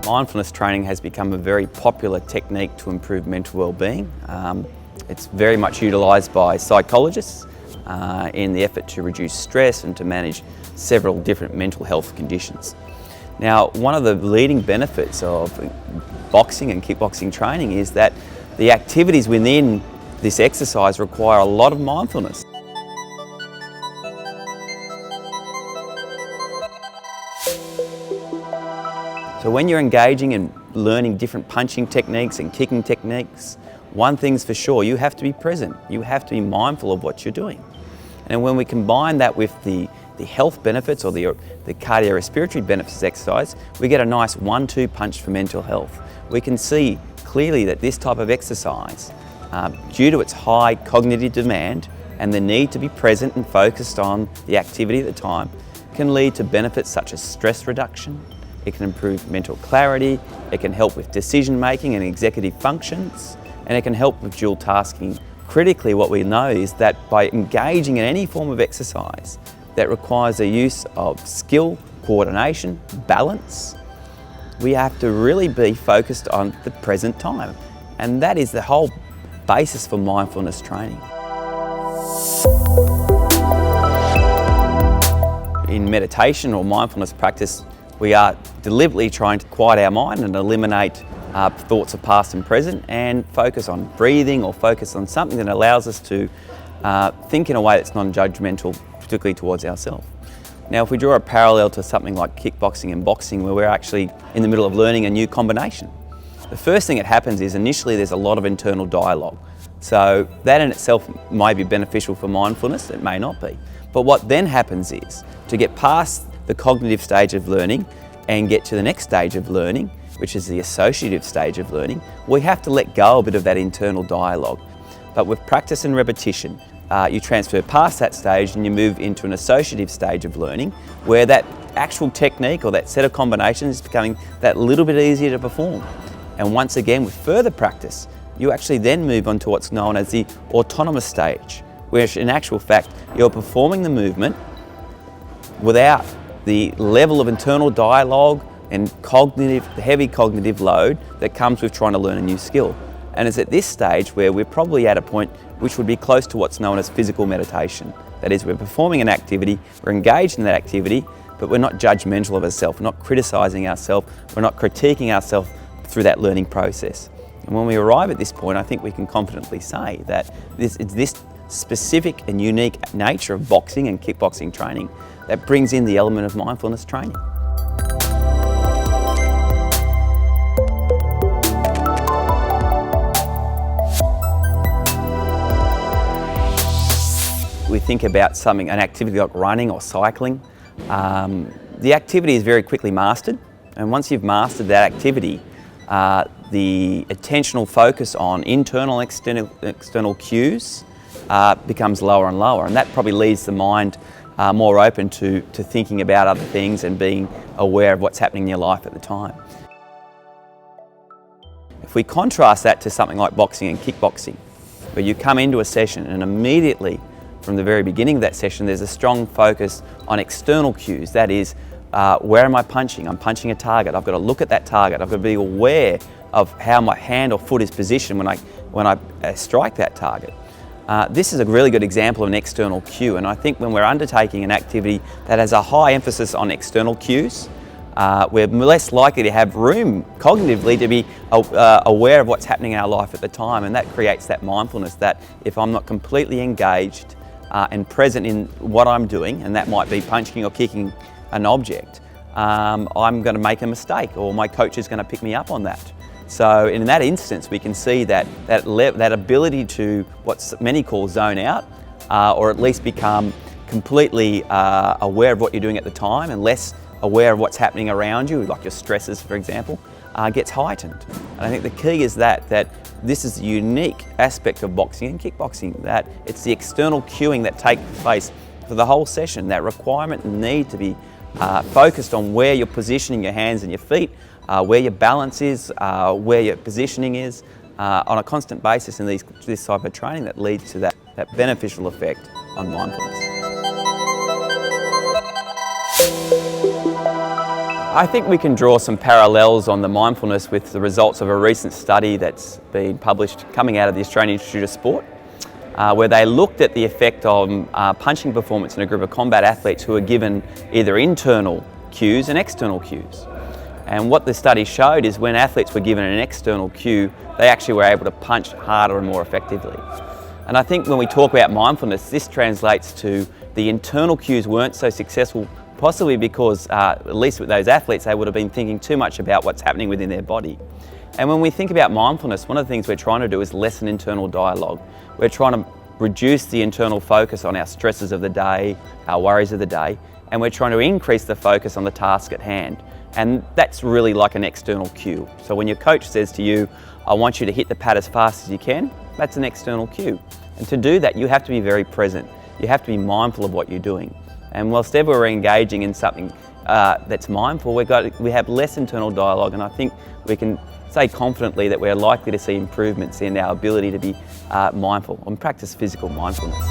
Mindfulness training has become a very popular technique to improve mental well-being. It's very much utilised by psychologists in the effort to reduce stress and to manage several different mental health conditions. Now, one of the leading benefits of boxing and kickboxing training is that the activities within this exercise require a lot of mindfulness. So when you're engaging in learning different punching techniques and kicking techniques, one thing's for sure, you have to be present. You have to be mindful of what you're doing. And when we combine that with the health benefits or the cardiorespiratory benefits of exercise, we get a nice 1-2 punch for mental health. We can see clearly that this type of exercise, due to its high cognitive demand and the need to be present and focused on the activity at the time, can lead to benefits such as stress reduction. It can improve mental clarity, it can help with decision making and executive functions, and it can help with dual tasking. Critically, what we know is that by engaging in any form of exercise that requires the use of skill, coordination, balance, we have to really be focused on the present time. And that is the whole basis for mindfulness training. In meditation or mindfulness practice, we are deliberately trying to quiet our mind and eliminate thoughts of past and present and focus on breathing or focus on something that allows us to think in a way that's non-judgmental, particularly towards ourselves. Now, if we draw a parallel to something like kickboxing and boxing, where we're actually in the middle of learning a new combination, the first thing that happens is initially there's a lot of internal dialogue. So that in itself may be beneficial for mindfulness, it may not be. But what then happens is, to get past the cognitive stage of learning and get to the next stage of learning, which is the associative stage of learning, we have to let go a bit of that internal dialogue. But with practice and repetition, you transfer past that stage and you move into an associative stage of learning where that actual technique or that set of combinations is becoming that little bit easier to perform. And once again, with further practice, you actually then move on to what's known as the autonomous stage, where in actual fact, you're performing the movement without the level of internal dialogue and heavy cognitive load that comes with trying to learn a new skill. And it's at this stage where we're probably at a point which would be close to what's known as physical meditation. That is, we're performing an activity, we're engaged in that activity, but we're not judgmental of ourselves, we're not criticising ourselves, we're not critiquing ourselves through that learning process. And when we arrive at this point, I think we can confidently say that it's this specific and unique nature of boxing and kickboxing training that brings in the element of mindfulness training. We think about an activity like running or cycling. The activity is very quickly mastered, and once you've mastered that activity, the attentional focus on internal and external cues becomes lower and lower, and that probably leaves the mind more open to thinking about other things and being aware of what's happening in your life at the time. If we contrast that to something like boxing and kickboxing, where you come into a session and immediately from the very beginning of that session there's a strong focus on external cues. That is, where am I punching? I'm punching a target. I've got to look at that target. I've got to be aware of how my hand or foot is positioned when I strike that target. This is a really good example of an external cue, and I think when we're undertaking an activity that has a high emphasis on external cues, we're less likely to have room cognitively to be aware of what's happening in our life at the time, and that creates that mindfulness that if I'm not completely engaged and present in what I'm doing, and that might be punching or kicking an object, I'm going to make a mistake, or my coach is going to pick me up on that. So in that instance, we can see that ability to what many call zone out, or at least become completely aware of what you're doing at the time and less aware of what's happening around you, like your stresses, for example, gets heightened. And I think the key is that this is the unique aspect of boxing and kickboxing, that it's the external cueing that takes place for the whole session, that requirement and need to be focused on where you're positioning your hands and your feet, where your balance is, where your positioning is, on a constant basis in this type of training that leads to that beneficial effect on mindfulness. I think we can draw some parallels on the mindfulness with the results of a recent study that's been published coming out of the Australian Institute of Sport, where they looked at the effect on punching performance in a group of combat athletes who were given either internal cues and external cues. And what the study showed is when athletes were given an external cue, they actually were able to punch harder and more effectively. And I think when we talk about mindfulness, this translates to the internal cues weren't so successful, possibly because, at least with those athletes, they would have been thinking too much about what's happening within their body. And when we think about mindfulness, one of the things we're trying to do is lessen internal dialogue. We're trying to reduce the internal focus on our stresses of the day, our worries of the day, and we're trying to increase the focus on the task at hand. And that's really like an external cue. So when your coach says to you, I want you to hit the pad as fast as you can, that's an external cue. And to do that, you have to be very present. You have to be mindful of what you're doing. And whilst ever we're engaging in something that's mindful, we have less internal dialogue, and I think we can say confidently that we're likely to see improvements in our ability to be mindful and practice physical mindfulness.